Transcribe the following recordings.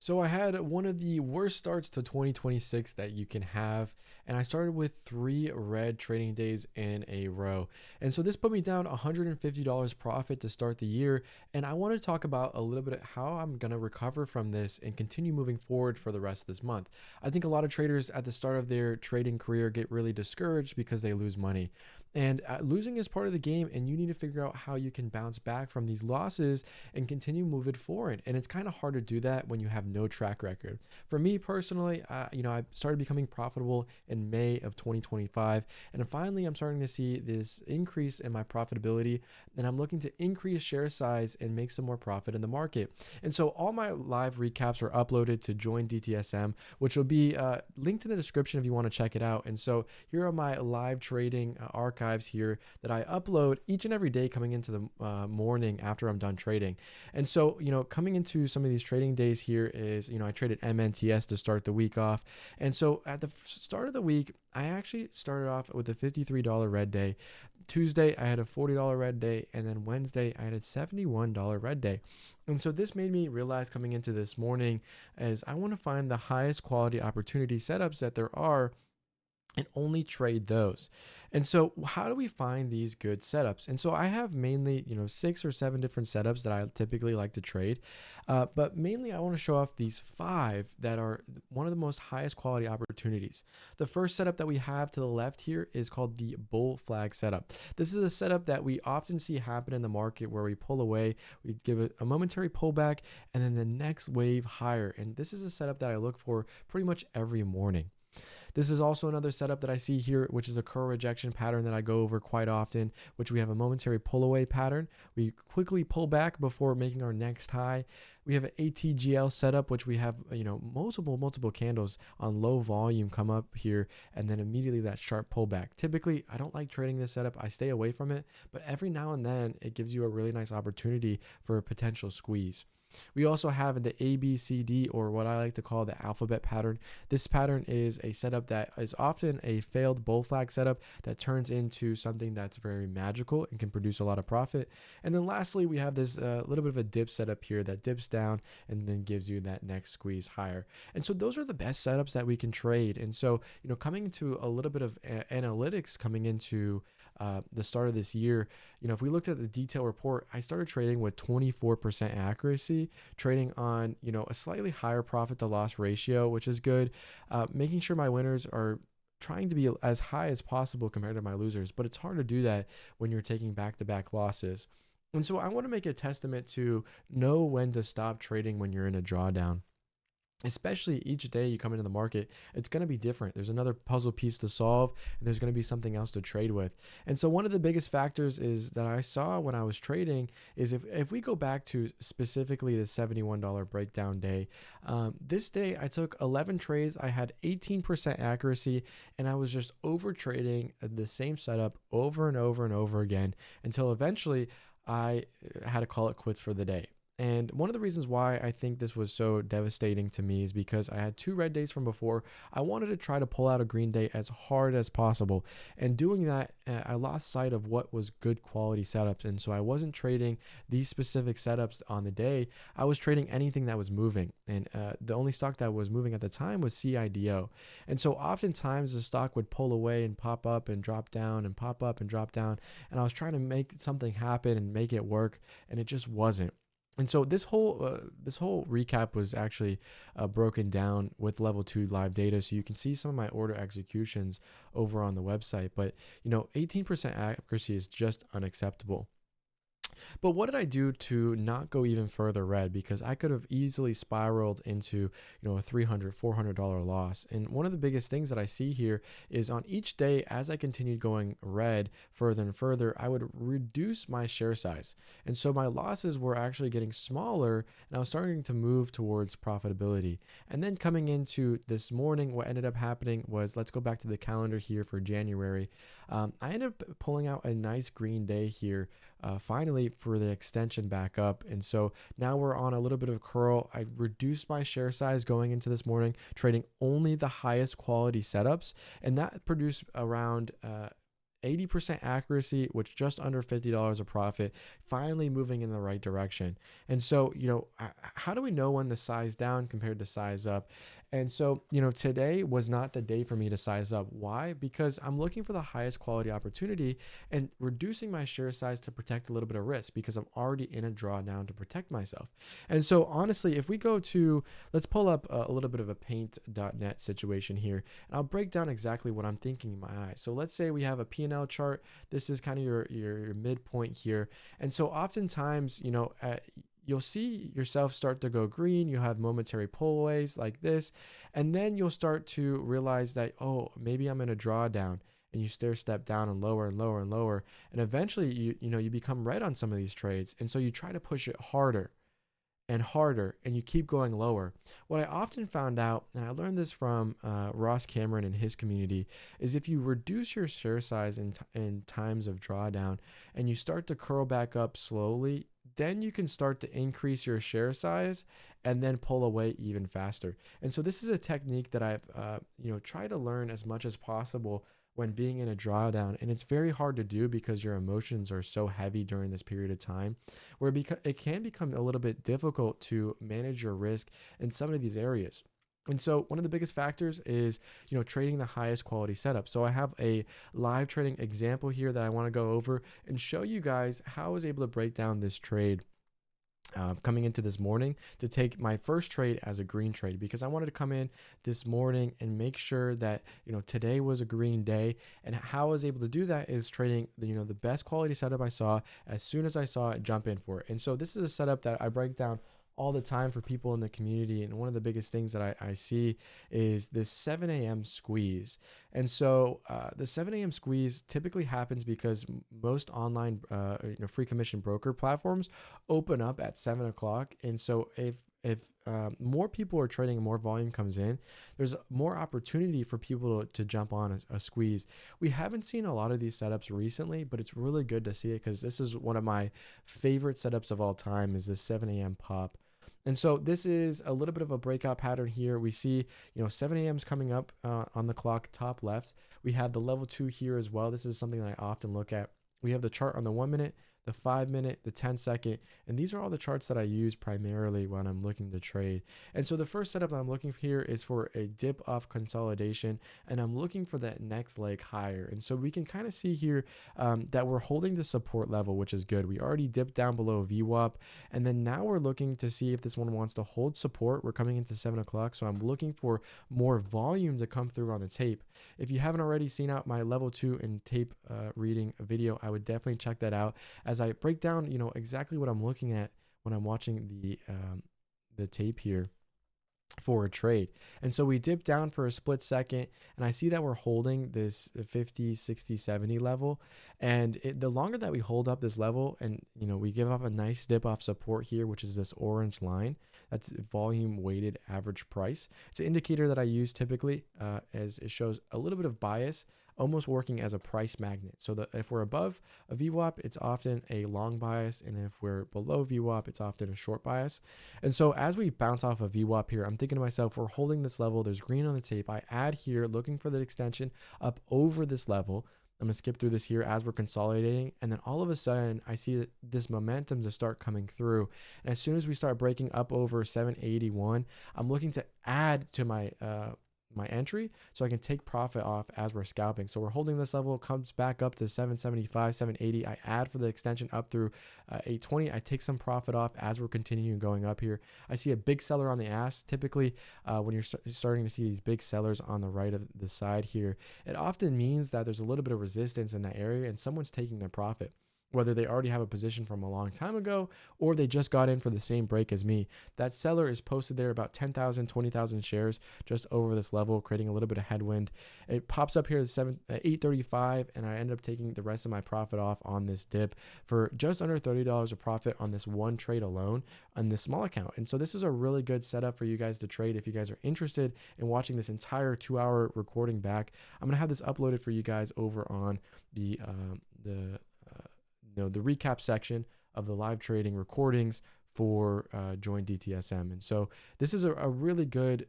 So I had one of the worst starts to 2026 that you can have, and I started with 3 red trading days in a row. And so this put me down $150 profit to start the year, and I want to talk about a little bit of how I'm going to recover from this and continue moving forward for the rest of this month. I think a lot of traders at the start of their trading career get really discouraged because they lose money. And losing is part of the game, and you need to figure out how you can bounce back from these losses and continue moving forward. And it's kind of hard to do that when you have no track record. For me personally, I started becoming profitable in May of 2025, and finally I'm starting to see this increase in my profitability, and I'm looking to increase share size and make some more profit in the market. And so all my live recaps are uploaded to Join DTSM, which will be linked in the description if you want to check it out. And so here are my live trading archives here that I upload each and every day coming into the morning after I'm done trading. And so, coming into some of these trading days here is, I traded MNTS to start the week off. And so at the start of the week, I actually started off with a $53 red day. Tuesday, I had a $40 red day. And then Wednesday, I had a $71 red day. And so this made me realize coming into this morning as I want to find the highest quality opportunity setups that there are and only trade those. And so how do we find these good setups? And so I have mainly, 6 or 7 different setups that I typically like to trade. But mainly I want to show off these 5 that are one of the most highest quality opportunities. The first setup that we have to the left here is called the bull flag setup. This is a setup that we often see happen in the market where we pull away, we give it a momentary pullback, and then the next wave higher. And this is a setup that I look for pretty much every morning. This is also another setup that I see here, which is a curl rejection pattern that I go over quite often, which we have a momentary pull away pattern. We quickly pull back before making our next high. We have an ATGL setup, which we have, multiple candles on low volume come up here, and then immediately that sharp pullback. Typically, I don't like trading this setup. I stay away from it, but every now and then it gives you a really nice opportunity for a potential squeeze. We also have the ABCD, or what I like to call the alphabet pattern. This pattern is a setup that is often a failed bull flag setup that turns into something that's very magical and can produce a lot of profit. And then lastly, we have this little bit of a dip setup here that dips down and then gives you that next squeeze higher. And so those are the best setups that we can trade. And so, coming into a little bit of analytics coming into the start of this year, if we looked at the detail report, I started trading with 24% accuracy, trading on, a slightly higher profit to loss ratio, which is good, making sure my winners are trying to be as high as possible compared to my losers. But it's hard to do that when you're taking back-to-back losses. And so I want to make a testament to know when to stop trading when you're in a drawdown. Especially each day you come into the market, it's going to be different. There's another puzzle piece to solve, and there's going to be something else to trade with. And so one of the biggest factors is that I saw when I was trading is if we go back to specifically the $71 breakdown day, this day I took 11 trades. I had 18% accuracy, and I was just over trading the same setup over and over and over again until eventually I had to call it quits for the day. And one of the reasons why I think this was so devastating to me is because I had 2 red days from before. I wanted to try to pull out a green day as hard as possible. And doing that, I lost sight of what was good quality setups. And so I wasn't trading these specific setups on the day. I was trading anything that was moving. And the only stock that was moving at the time was CIDO. And so oftentimes the stock would pull away and pop up and drop down and pop up and drop down. And I was trying to make something happen and make it work, and it just wasn't. And so this whole recap was actually broken down with level 2 live data, so you can see some of my order executions over on the website. But 18% accuracy is just unacceptable. But what did I do to not go even further red? Because I could have easily spiraled into, a $300, $400 loss. And one of the biggest things that I see here is on each day, as I continued going red further and further, I would reduce my share size. And so my losses were actually getting smaller, and I was starting to move towards profitability. And then coming into this morning, what ended up happening was, let's go back to the calendar here for January. I ended up pulling out a nice green day here, finally for the extension back up. And so now we're on a little bit of curl. I reduced my share size going into this morning, trading only the highest quality setups, and that produced around 80% accuracy, which just under $50 a profit, finally moving in the right direction. And so, how do we know when to size down compared to size up? And so, today was not the day for me to size up. Why? Because I'm looking for the highest quality opportunity and reducing my share size to protect a little bit of risk because I'm already in a drawdown to protect myself. And so, honestly, if we go to, let's pull up a little bit of a paint.net situation here, and I'll break down exactly what I'm thinking in my eyes. So let's say we have a P&L chart. This is kind of your midpoint here. And so oftentimes, you'll see yourself start to go green. You'll have momentary pullaways like this. And then you'll start to realize that, oh, maybe I'm in a drawdown. And you stair step down and lower and lower and lower. And eventually you become red on some of these trades. And so you try to push it harder and harder, and you keep going lower. What I often found out, and I learned this from Ross Cameron and his community, is if you reduce your share size in times of drawdown and you start to curl back up slowly, then you can start to increase your share size and then pull away even faster. And so this is a technique that I've tried to learn as much as possible when being in a drawdown. And it's very hard to do because your emotions are so heavy during this period of time, where it can become a little bit difficult to manage your risk in some of these areas. And so one of the biggest factors is, trading the highest quality setup. So I have a live trading example here that I want to go over and show you guys how I was able to break down this trade coming into this morning to take my first trade as a green trade, because I wanted to come in this morning and make sure that today was a green day. And how I was able to do that is trading the best quality setup I saw as soon as I saw it, jump in for it. And so this is a setup that I break down all the time for people in the community. And one of the biggest things that I see is this 7 a.m. squeeze. And so the 7 a.m. squeeze typically happens because most online free commission broker platforms open up at 7 o'clock. And so if more people are trading and more volume comes in, there's more opportunity for people to jump on a squeeze. We haven't seen a lot of these setups recently, but it's really good to see it because this is one of my favorite setups of all time, is this 7 a.m. pop. And so this is a little bit of a breakout pattern here. We see, 7 a.m. is coming up on the clock, top left. We have the level 2 here as well. This is something that I often look at. We have the chart on the 1 minute, the 5 minute, the 10-second, and these are all the charts that I use primarily when I'm looking to trade. And so the first setup that I'm looking for here is for a dip off consolidation, and I'm looking for that next leg higher. And so we can kind of see here that we're holding the support level, which is good. We already dipped down below VWAP, and then now we're looking to see if this one wants to hold support. We're coming into 7 o'clock, so I'm looking for more volume to come through on the tape. If you haven't already seen out my level 2 and tape reading video, I would definitely check that out as I break down, exactly what I'm looking at when I'm watching the tape here for a trade. And so we dip down for a split second, and I see that we're holding this 50, 60, 70 level. And the longer that we hold up this level and, we give up a nice dip off support here, which is this orange line, that's volume weighted average price. It's an indicator that I use typically as it shows a little bit of bias, almost working as a price magnet. So that if we're above a VWAP, it's often a long bias. And if we're below VWAP, it's often a short bias. And so as we bounce off of VWAP here, I'm thinking to myself, we're holding this level. There's green on the tape. I add here, looking for the extension up over this level. I'm going to skip through this here as we're consolidating. And then all of a sudden, I see this momentum to start coming through. And as soon as we start breaking up over 781, I'm looking to add to my entry so I can take profit off as we're scalping. So we're holding this level, comes back up to 775, 780. I add for the extension up through 820. I take some profit off as we're continuing going up here. I see a big seller on the ask. Typically, when you're starting to see these big sellers on the right of the side here, it often means that there's a little bit of resistance in that area and someone's taking their profit, whether they already have a position from a long time ago or they just got in for the same break as me. That seller is posted there about 10,000, 20,000 shares just over this level, creating a little bit of headwind. It pops up here at 835, and I end up taking the rest of my profit off on this dip for just under $30 of profit on this one trade alone on this small account. And so this is a really good setup for you guys to trade. If you guys are interested in watching this entire 2-hour recording back, I'm going to have this uploaded for you guys over on the recap section of the live trading recordings for Join DTSM. And so this is a really good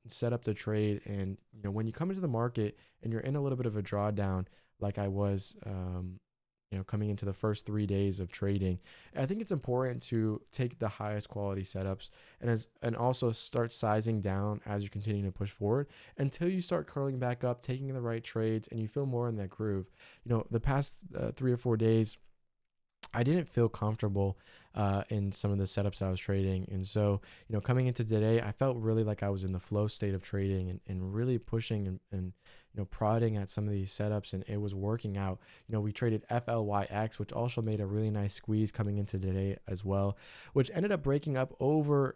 setup to trade. And when you come into the market and you're in a little bit of a drawdown, like I was, coming into the first 3 days of trading. And I think it's important to take the highest quality setups and also start sizing down as you continue to push forward until you start curling back up, taking the right trades, and you feel more in that groove. The past 3 or 4 days, I didn't feel comfortable in some of the setups that I was trading. And so, coming into today, I felt really like I was in the flow state of trading and really pushing and prodding at some of these setups, and it was working out. We traded FLYX, which also made a really nice squeeze coming into today as well, which ended up breaking up over,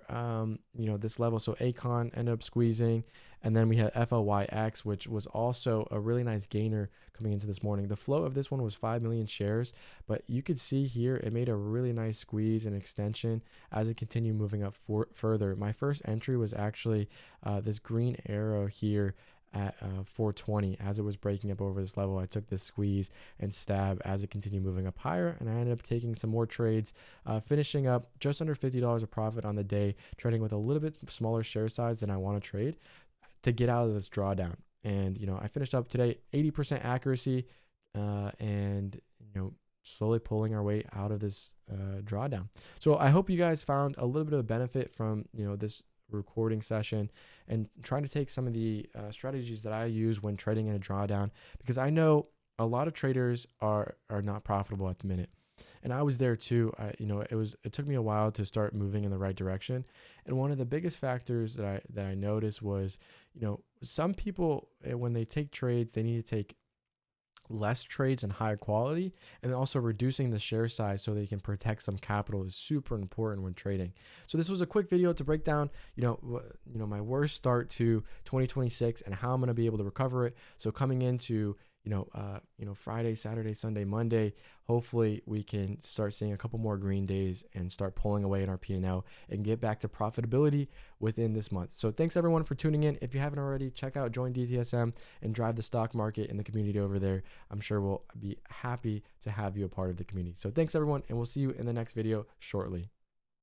this level. So Acon ended up squeezing, and then we had FLYX, which was also a really nice gainer coming into this morning. The flow of this one was 5 million shares, but you could see here it made a really nice squeeze and extension as it continued moving up further. My first entry was actually this green arrow here at 420. As it was breaking up over this level, I took this squeeze and stab as it continued moving up higher, and I ended up taking some more trades, finishing up just under $50 of profit on the day, trading with a little bit smaller share size than I want to trade to get out of this drawdown. And I finished up today 80% accuracy, and slowly pulling our way out of this drawdown. So I hope you guys found a little bit of benefit from this recording session and trying to take some of the strategies that I use when trading in a drawdown, because I know a lot of traders are not profitable at the minute. And I was there too. It took me a while to start moving in the right direction. And one of the biggest factors that I noticed was, some people, when they take trades, they need to take less trades and higher quality, and also reducing the share size so they can protect some capital is super important when trading. So this was a quick video to break down, my worst start to 2026 and how I'm going to be able to recover it. So coming into Friday, Saturday, Sunday, Monday, hopefully we can start seeing a couple more green days and start pulling away in our P&L and get back to profitability within this month. So thanks everyone for tuning in. If you haven't already, check out Join DTSM and drive the stock market in the community over there. I'm sure we'll be happy to have you a part of the community. So thanks everyone, and we'll see you in the next video shortly.